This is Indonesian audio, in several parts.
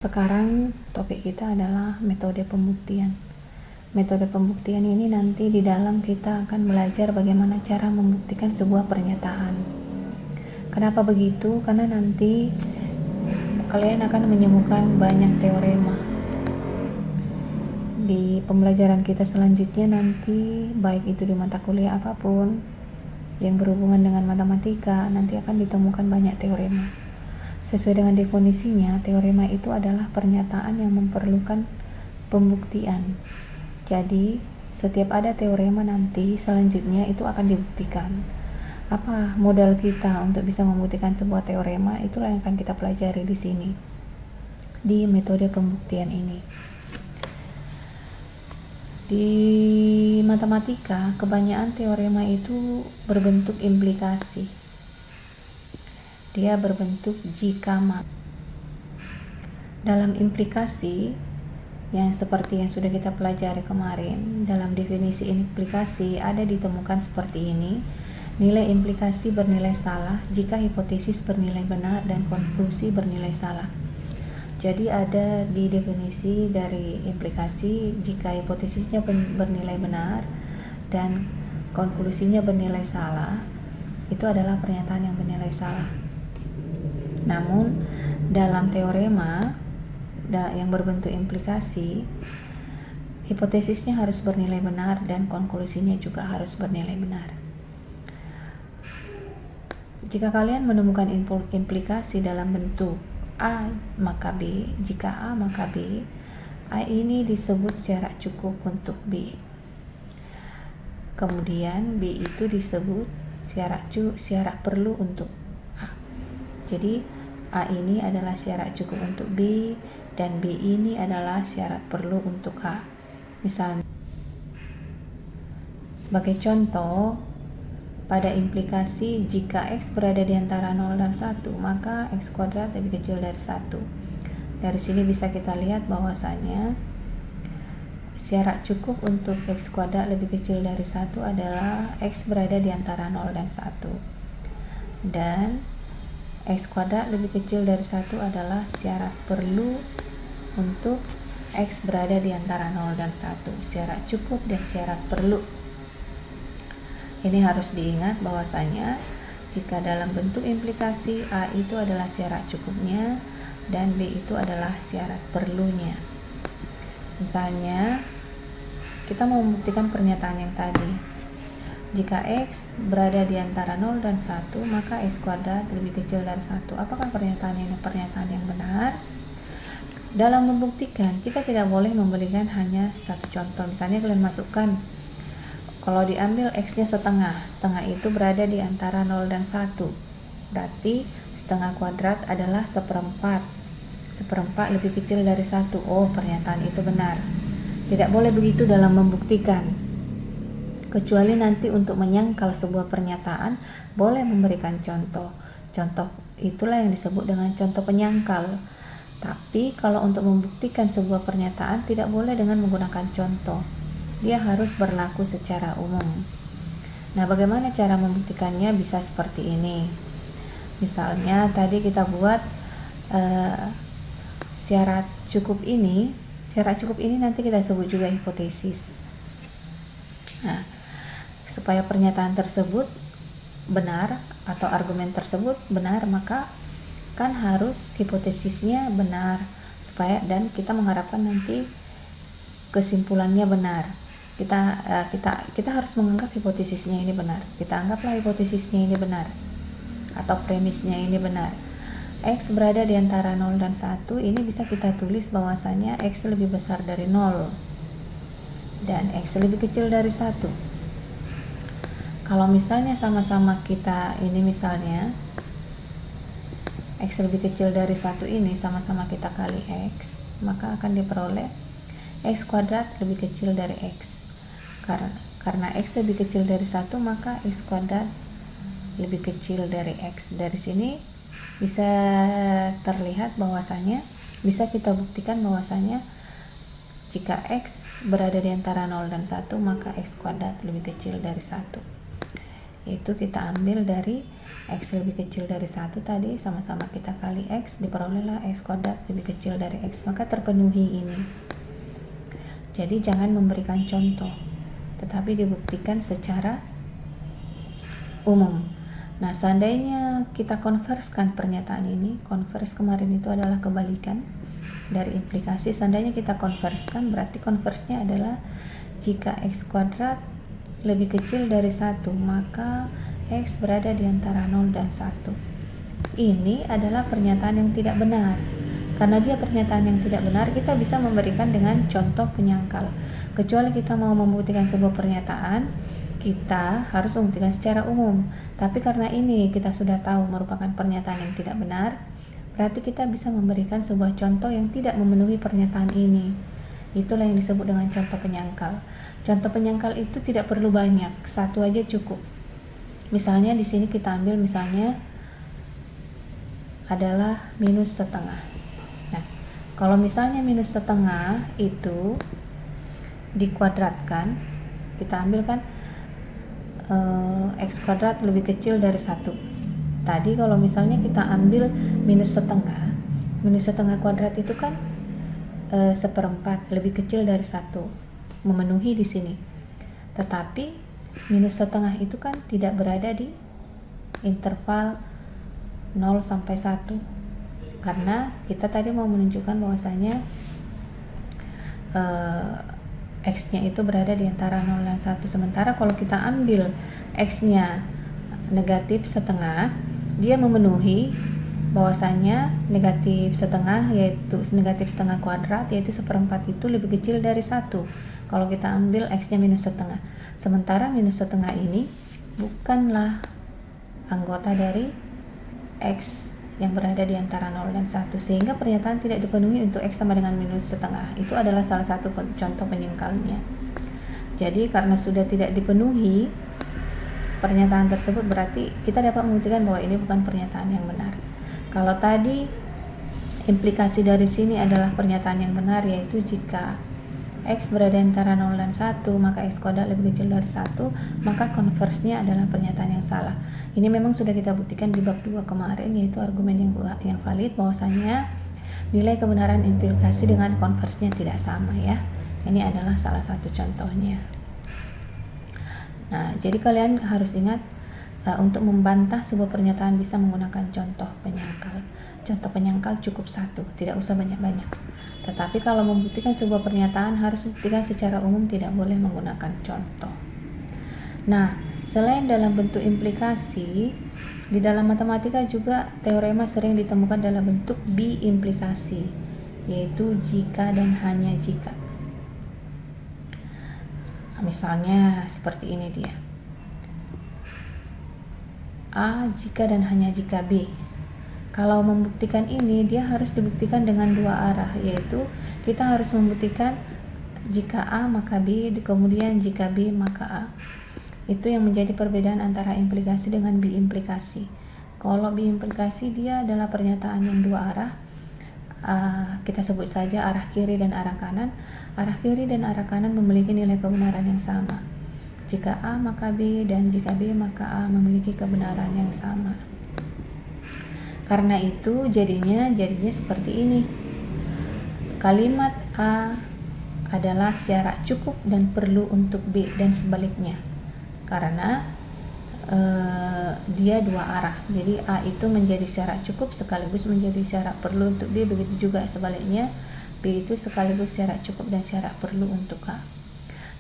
Sekarang topik kita adalah metode pembuktian. Metode pembuktian ini nanti di dalam kita akan belajar bagaimana cara membuktikan sebuah pernyataan. Kenapa begitu? Karena nanti kalian akan menemukan banyak teorema. Di pembelajaran kita selanjutnya nanti, baik itu di mata kuliah apapun yang berhubungan dengan matematika, nanti akan ditemukan banyak teorema. Sesuai dengan definisinya, teorema itu adalah pernyataan yang memerlukan pembuktian. Jadi, setiap ada teorema nanti selanjutnya itu akan dibuktikan. Apa modal kita untuk bisa membuktikan sebuah teorema? Itulah yang akan kita pelajari di sini, di metode pembuktian ini. Di matematika, kebanyakan teorema itu berbentuk implikasi. Dia berbentuk jika maka. Dalam implikasi yang seperti yang sudah kita pelajari kemarin, dalam definisi implikasi ada ditemukan seperti ini: nilai implikasi bernilai salah jika hipotesis bernilai benar dan konklusi bernilai salah. Jadi ada di definisi dari implikasi, jika hipotesisnya bernilai benar dan konklusinya bernilai salah, itu adalah pernyataan yang bernilai salah. Namun dalam teorema yang berbentuk implikasi, hipotesisnya harus bernilai benar dan konklusinya juga harus bernilai benar. Jika kalian menemukan implikasi dalam bentuk A maka B, jika A maka B, A ini disebut syarat cukup untuk B. Kemudian B itu disebut syarat perlu untuk A. Jadi A ini adalah syarat cukup untuk B dan B ini adalah syarat perlu untuk A. Misalnya, sebagai contoh, pada implikasi jika X berada di antara 0 dan 1, maka X kuadrat lebih kecil dari 1. Dari sini bisa kita lihat bahwasanya syarat cukup untuk X kuadrat lebih kecil dari 1 adalah X berada di antara 0 dan 1. Dan X kuadrat lebih kecil dari 1 adalah syarat perlu untuk X berada di antara 0 dan 1. Syarat cukup dan syarat perlu. Ini harus diingat bahwasanya jika dalam bentuk implikasi, A itu adalah syarat cukupnya dan B itu adalah syarat perlunya. Misalnya, kita mau membuktikan pernyataan yang tadi. Jika X berada di antara 0 dan 1, maka X kuadrat lebih kecil dari 1. Apakah pernyataan ini pernyataan yang benar? Dalam membuktikan, kita tidak boleh memberikan hanya satu contoh. Misalnya kalian masukkan, kalau diambil X-nya setengah itu berada di antara 0 dan 1. Berarti setengah kuadrat adalah seperempat. Seperempat lebih kecil dari 1. Oh, pernyataan itu benar. Tidak boleh begitu dalam membuktikan. Kecuali nanti untuk menyangkal sebuah pernyataan, boleh memberikan contoh. Contoh itulah yang disebut dengan contoh penyangkal. Tapi kalau untuk membuktikan sebuah pernyataan, tidak boleh dengan menggunakan contoh. Dia harus berlaku secara umum. Nah, bagaimana cara membuktikannya? Bisa seperti ini. Misalnya tadi kita buat syarat cukup ini. Syarat cukup ini nanti kita sebut juga hipotesis. Nah, supaya pernyataan tersebut benar atau argumen tersebut benar, maka kan harus hipotesisnya benar, supaya dan kita mengharapkan nanti kesimpulannya benar. Kita harus menganggap hipotesisnya ini benar. Kita anggaplah hipotesisnya ini benar atau premisnya ini benar. X berada di antara 0 dan 1, ini bisa kita tulis bahwasanya X lebih besar dari 0 dan X lebih kecil dari 1. Kalau misalnya sama-sama kita ini, misalnya X lebih kecil dari 1 ini sama-sama kita kali X, maka akan diperoleh X kuadrat lebih kecil dari X. Karena X lebih kecil dari 1, maka X kuadrat lebih kecil dari X. Dari sini bisa terlihat bahwasanya, bisa kita buktikan bahwasanya jika X berada di antara 0 dan 1, maka X kuadrat lebih kecil dari 1. yaitu kita ambil dari X lebih kecil dari 1 tadi, sama-sama kita kali X, diperolehlah X kuadrat lebih kecil dari X, maka terpenuhi ini. Jadi jangan memberikan contoh, tetapi dibuktikan secara umum. Nah, seandainya kita konverskan pernyataan ini, konvers kemarin itu adalah kebalikan dari implikasi. Seandainya kita konverskan, berarti konversnya adalah jika X kuadrat lebih kecil dari 1, maka X berada di antara 0 dan 1. Ini adalah pernyataan yang tidak benar. Karena dia pernyataan yang tidak benar, kita bisa memberikan dengan contoh penyangkal. Kecuali kita mau membuktikan sebuah pernyataan, kita harus membuktikan secara umum. Tapi karena ini kita sudah tahu merupakan pernyataan yang tidak benar, berarti kita bisa memberikan sebuah contoh yang tidak memenuhi pernyataan ini. Itulah yang disebut dengan contoh penyangkal. Contoh penyangkal itu tidak perlu banyak, satu aja cukup. Misalnya di sini kita ambil misalnya adalah minus setengah. Nah, kalau misalnya minus setengah itu dikuadratkan, kita ambil kan X kuadrat lebih kecil dari 1. Tadi kalau misalnya kita ambil minus setengah kuadrat itu kan 1/4 lebih kecil dari 1, memenuhi di sini. Tetapi minus setengah itu kan tidak berada di interval 0 sampai 1, karena kita tadi mau menunjukkan bahwasanya X-nya itu berada di antara 0 dan 1. Sementara kalau kita ambil X-nya negatif setengah, dia memenuhi bahwasanya negatif setengah, yaitu negatif setengah kuadrat, yaitu 1/4 itu lebih kecil dari 1 kalau kita ambil X-nya minus setengah. Sementara minus setengah ini bukanlah anggota dari X yang berada di antara 0 dan 1, sehingga pernyataan tidak dipenuhi untuk X sama dengan minus setengah. Itu adalah salah satu contoh penyangkalnya. Jadi karena sudah tidak dipenuhi pernyataan tersebut, berarti kita dapat membuktikan bahwa ini bukan pernyataan yang benar. Kalau tadi implikasi dari sini adalah pernyataan yang benar, yaitu jika X berada antara 0 dan 1, maka X kuadrat lebih kecil dari 1, maka konversnya adalah pernyataan yang salah. Ini memang sudah kita buktikan di bab 2 kemarin, yaitu argumen yang valid, bahwasanya nilai kebenaran implikasi dengan konversnya tidak sama ya. Ini adalah salah satu contohnya. Nah, jadi kalian harus ingat untuk membantah sebuah pernyataan bisa menggunakan contoh penyangkal. Contoh penyangkal cukup 1, tidak usah banyak-banyak. Tetapi kalau membuktikan sebuah pernyataan harus membuktikan secara umum, tidak boleh menggunakan contoh. Nah, selain dalam bentuk implikasi, di dalam matematika juga teorema sering ditemukan dalam bentuk bi-implikasi, yaitu jika dan hanya jika. Misalnya seperti ini dia. A jika dan hanya jika B. Kalau membuktikan ini, dia harus dibuktikan dengan dua arah, yaitu kita harus membuktikan jika A maka B, kemudian jika B maka A. Itu yang menjadi perbedaan antara implikasi dengan bi-implikasi. Kalau bi-implikasi dia adalah pernyataan yang dua arah, kita sebut saja arah kiri dan arah kanan. Arah kiri dan arah kanan memiliki nilai kebenaran yang sama. Jika A maka B, dan jika B maka A memiliki kebenaran yang sama. Karena itu jadinya seperti ini. Kalimat A adalah syarat cukup dan perlu untuk B, dan sebaliknya. Karena dia dua arah. Jadi A itu menjadi syarat cukup sekaligus menjadi syarat perlu untuk B, begitu juga sebaliknya. B itu sekaligus syarat cukup dan syarat perlu untuk A.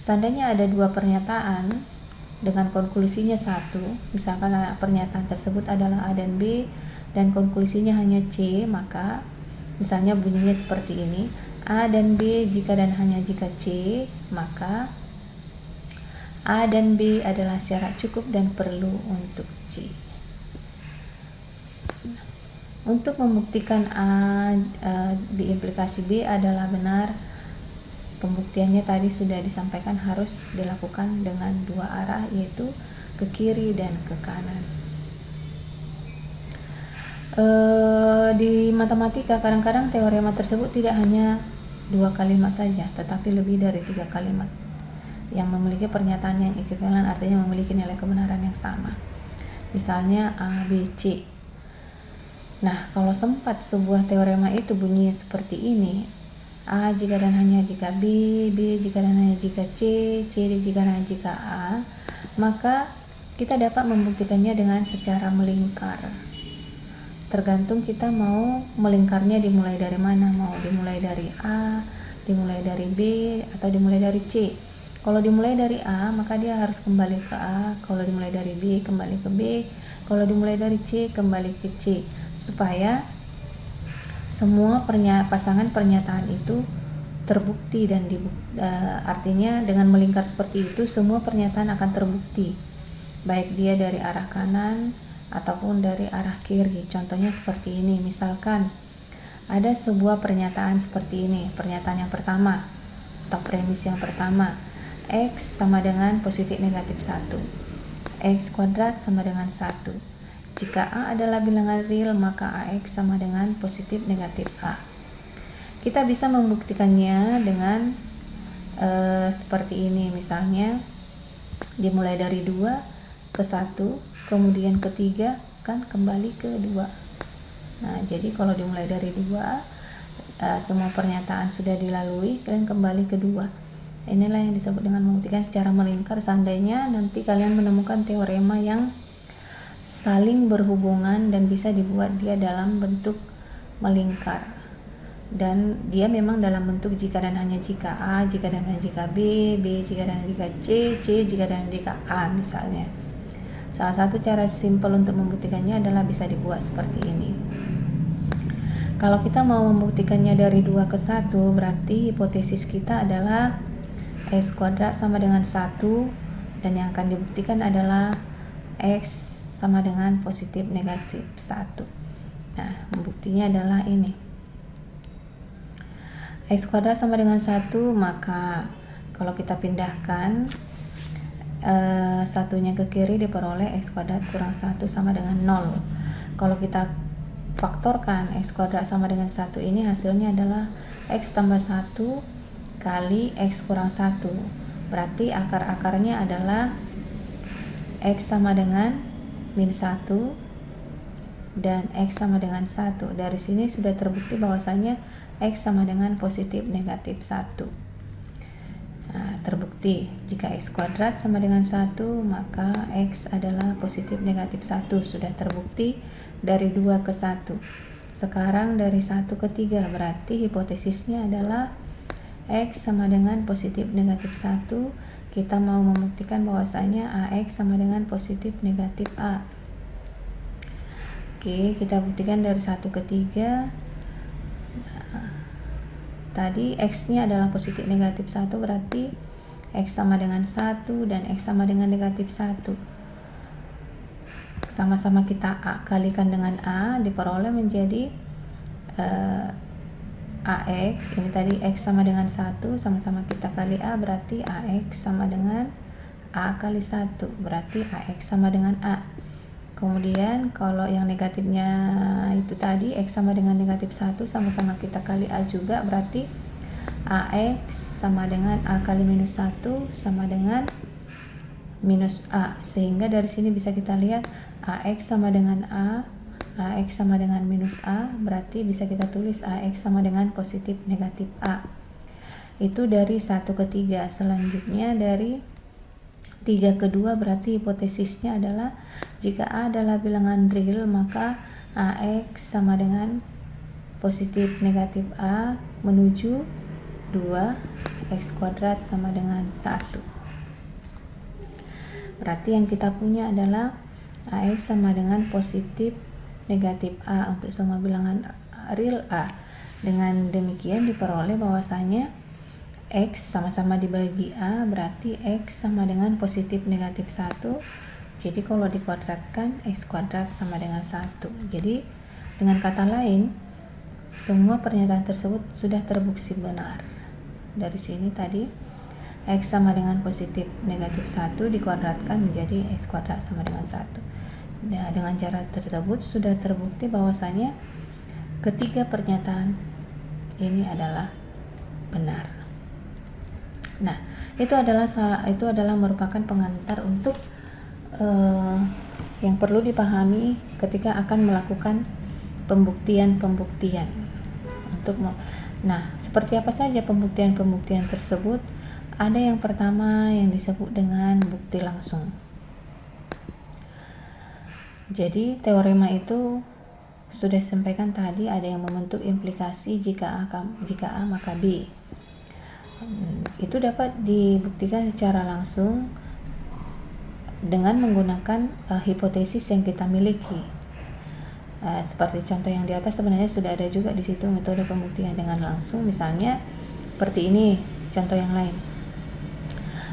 Seandainya ada dua pernyataan dengan konklusinya satu, misalkan pernyataan tersebut adalah A dan B, dan konklusinya hanya C, maka misalnya bunyinya seperti ini: A dan B jika dan hanya jika C, maka A dan B adalah syarat cukup dan perlu untuk C. Untuk membuktikan A diimplikasi B adalah benar, pembuktiannya tadi sudah disampaikan harus dilakukan dengan dua arah, yaitu ke kiri dan ke kanan. Di matematika kadang-kadang teorema tersebut tidak hanya dua kalimat saja, tetapi lebih dari 3 kalimat. yang memiliki pernyataan yang ekuivalen, artinya memiliki nilai kebenaran yang sama. Misalnya A, B, C. Nah, kalau sempat sebuah teorema itu bunyi seperti ini, A jika dan hanya jika B, B jika dan hanya jika C, C jika dan hanya jika A, maka kita dapat membuktikannya dengan secara melingkar. Tergantung kita mau melingkarnya dimulai dari mana, mau dimulai dari A, dimulai dari B, atau dimulai dari C. Kalau dimulai dari A, maka dia harus kembali ke A. Kalau dimulai dari B, kembali ke B. Kalau dimulai dari C, kembali ke C. Supaya semua pasangan pernyataan itu terbukti dan artinya dengan melingkar seperti itu semua pernyataan akan terbukti, baik dia dari arah kanan ataupun dari arah kiri. Contohnya seperti ini, misalkan ada sebuah pernyataan seperti ini, pernyataan yang pertama atau premis yang pertama, X sama dengan positif negatif 1, X kuadrat sama dengan 1. Jika A adalah bilangan real, maka AX sama dengan positif negatif A. Kita bisa membuktikannya dengan seperti ini, misalnya dimulai dari 2 ke 1, kemudian ke 3, kan kembali ke 2. Nah, jadi kalau dimulai dari 2, semua pernyataan sudah dilalui dan kembali ke 2. Inilah yang disebut dengan membuktikan secara melingkar. Seandainya nanti kalian menemukan teorema yang saling berhubungan dan bisa dibuat dia dalam bentuk melingkar, dan dia memang dalam bentuk jika dan hanya jika A, jika dan hanya jika B, B jika dan hanya jika C, C jika dan hanya jika A misalnya. Salah satu cara simpel untuk membuktikannya adalah bisa dibuat seperti ini. Kalau kita mau membuktikannya dari 2 ke 1, berarti hipotesis kita adalah X kuadrat sama dengan 1, dan yang akan dibuktikan adalah X sama dengan positif negatif 1. Nah, buktinya adalah ini. X kuadrat sama dengan 1, maka kalau kita pindahkan satunya ke kiri diperoleh X kuadrat kurang 1 sama dengan 0. Kalau kita faktorkan X kuadrat sama dengan 1 ini, hasilnya adalah X tambah 1 kali X kurang 1. Berarti akar-akarnya adalah X sama dengan min 1 dan X sama dengan 1. Dari sini sudah terbukti bahwasanya X sama dengan positif negatif 1. Nah, terbukti jika X kuadrat sama dengan 1, maka X adalah positif negatif 1. Sudah terbukti dari 2 ke 1. Sekarang dari 1 ke 3, berarti hipotesisnya adalah X sama dengan positif negatif 1. Kita mau membuktikan bahwasanya AX sama dengan positif negatif A. Oke, kita buktikan dari 1 ke 3. Nah, tadi X-nya adalah positif negatif 1, berarti X sama dengan 1 dan X sama dengan negatif 1. Sama-sama kita kalikan dengan A, diperoleh menjadi AX. Ini tadi X sama dengan 1, sama-sama kita kali A, berarti AX sama dengan A kali 1, berarti AX sama dengan A. Kemudian kalau yang negatifnya itu tadi X sama dengan negatif 1, sama-sama kita kali A juga, berarti AX sama dengan A kali minus 1 sama dengan minus A. Sehingga dari sini bisa kita lihat AX sama dengan A, AX sama dengan minus A, berarti bisa kita tulis AX sama dengan positif negatif A. Itu dari 1 ke 3. Selanjutnya dari 3 ke 2, berarti hipotesisnya adalah jika A adalah bilangan real, maka AX sama dengan positif negatif A menuju 2, X kuadrat sama dengan 1. Berarti yang kita punya adalah AX sama dengan positif negatif A untuk semua bilangan real A. Dengan demikian diperoleh bahwasanya X sama-sama dibagi A, berarti X sama dengan positif negatif 1. Jadi kalau dikuadratkan, X kuadrat sama dengan 1. Jadi dengan kata lain, semua pernyataan tersebut sudah terbukti benar. Dari sini tadi X sama dengan positif negatif 1 dikuadratkan menjadi X kuadrat sama dengan 1. Nah, dengan cara tersebut sudah terbukti bahwasanya ketiga pernyataan ini adalah benar. Nah, itu adalah merupakan pengantar untuk yang perlu dipahami ketika akan melakukan pembuktian nah, seperti apa saja pembuktian tersebut? Ada yang pertama yang disebut dengan bukti langsung. Jadi teorema itu sudah disampaikan tadi, ada yang membentuk implikasi jika A maka B. Itu dapat dibuktikan secara langsung dengan menggunakan hipotesis yang kita miliki. Seperti contoh yang di atas sebenarnya sudah ada juga di situ metode pembuktian dengan langsung. Misalnya seperti ini contoh yang lain.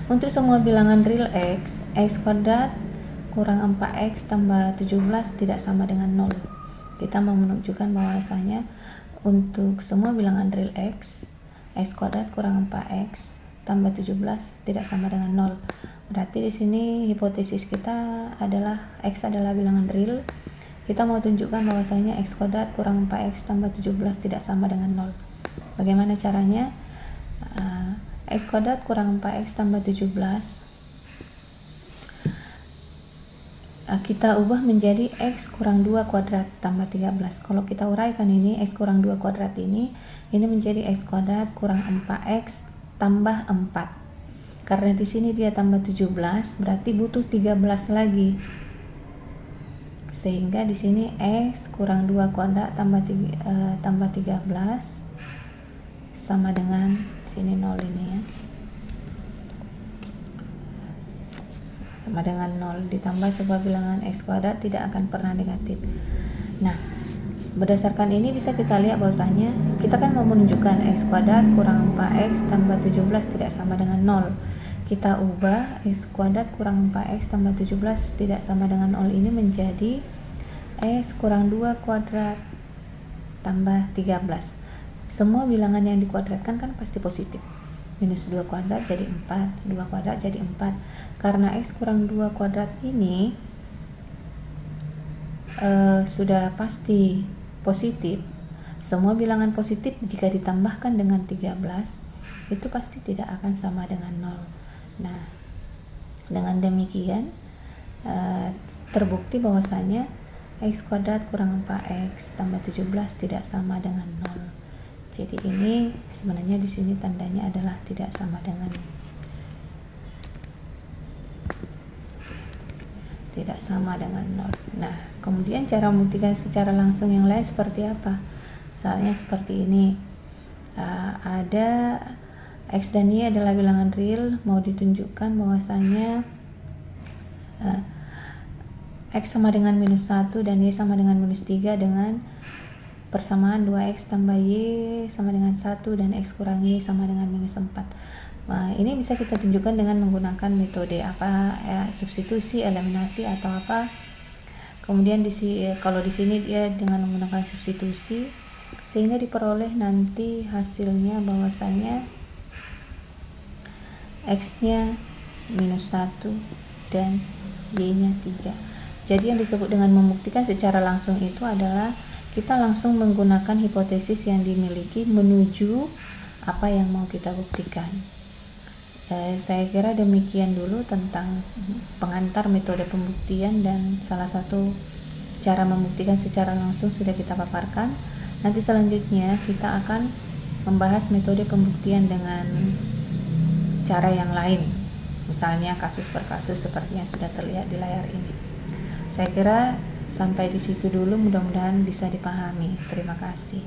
Untuk semua bilangan real x kuadrat kurang 4x tambah 17 tidak sama dengan 0. Kita mau menunjukkan bahwasanya untuk semua bilangan real x kuadrat kurang 4x tambah 17 tidak sama dengan 0. Berarti di sini hipotesis kita adalah x adalah bilangan real. Kita mau tunjukkan bahwasanya x kuadrat kurang 4x tambah 17 tidak sama dengan 0. Bagaimana caranya? X kuadrat kurang 4x tambah 17 kita ubah menjadi x kurang 2 kuadrat tambah 13. Kalau kita uraikan ini, x kurang 2 kuadrat ini menjadi x kuadrat kurang 4x tambah 4. Karena di sini dia tambah 17, berarti butuh 13 lagi. Sehingga di sini x kurang 2 kuadrat tambah 13 sama dengan sini 0 ini ya. Sama dengan 0 ditambah sebuah bilangan x kuadrat tidak akan pernah negatif. Nah, berdasarkan ini bisa kita lihat bahwasanya kita kan mau menunjukkan x kuadrat kurang 4x tambah 17 tidak sama dengan 0. Kita ubah x kuadrat kurang 4x tambah 17 tidak sama dengan 0 ini menjadi x kurang 2 kuadrat tambah 13. Semua bilangan yang dikuadratkan kan pasti positif. Minus 2 kuadrat jadi 4, 2 kuadrat jadi 4. Karena x kurang 2 kuadrat ini sudah pasti positif. Semua bilangan positif jika ditambahkan dengan 13 itu pasti tidak akan sama dengan 0. Nah, dengan demikian terbukti bahwasanya x kuadrat kurang 4x tambah 17 tidak sama dengan 0. Jadi ini sebenarnya di sini tandanya adalah tidak sama dengan 0. Nah, kemudian cara membuktikan secara langsung yang lain seperti apa? Misalnya seperti ini. Ada x dan y adalah bilangan real, mau ditunjukkan bahwasanya x sama dengan minus 1 dan y sama dengan minus 3 dengan persamaan 2x tambah y sama dengan 1 dan x kurang y sama dengan minus 4. Nah, ini bisa kita tunjukkan dengan menggunakan metode substitusi, eliminasi atau apa. Kemudian kalau di sini dia dengan menggunakan substitusi sehingga diperoleh nanti hasilnya bahwasanya x-nya minus 1 dan y-nya 3. Jadi yang disebut dengan membuktikan secara langsung itu adalah kita langsung menggunakan hipotesis yang dimiliki menuju apa yang mau kita buktikan. Saya kira demikian dulu tentang pengantar metode pembuktian, dan salah satu cara membuktikan secara langsung sudah kita paparkan. Nanti selanjutnya kita akan membahas metode pembuktian dengan cara yang lain, misalnya kasus per kasus seperti yang sudah terlihat di layar ini. Saya kira sampai di situ dulu, mudah-mudahan bisa dipahami. Terima kasih.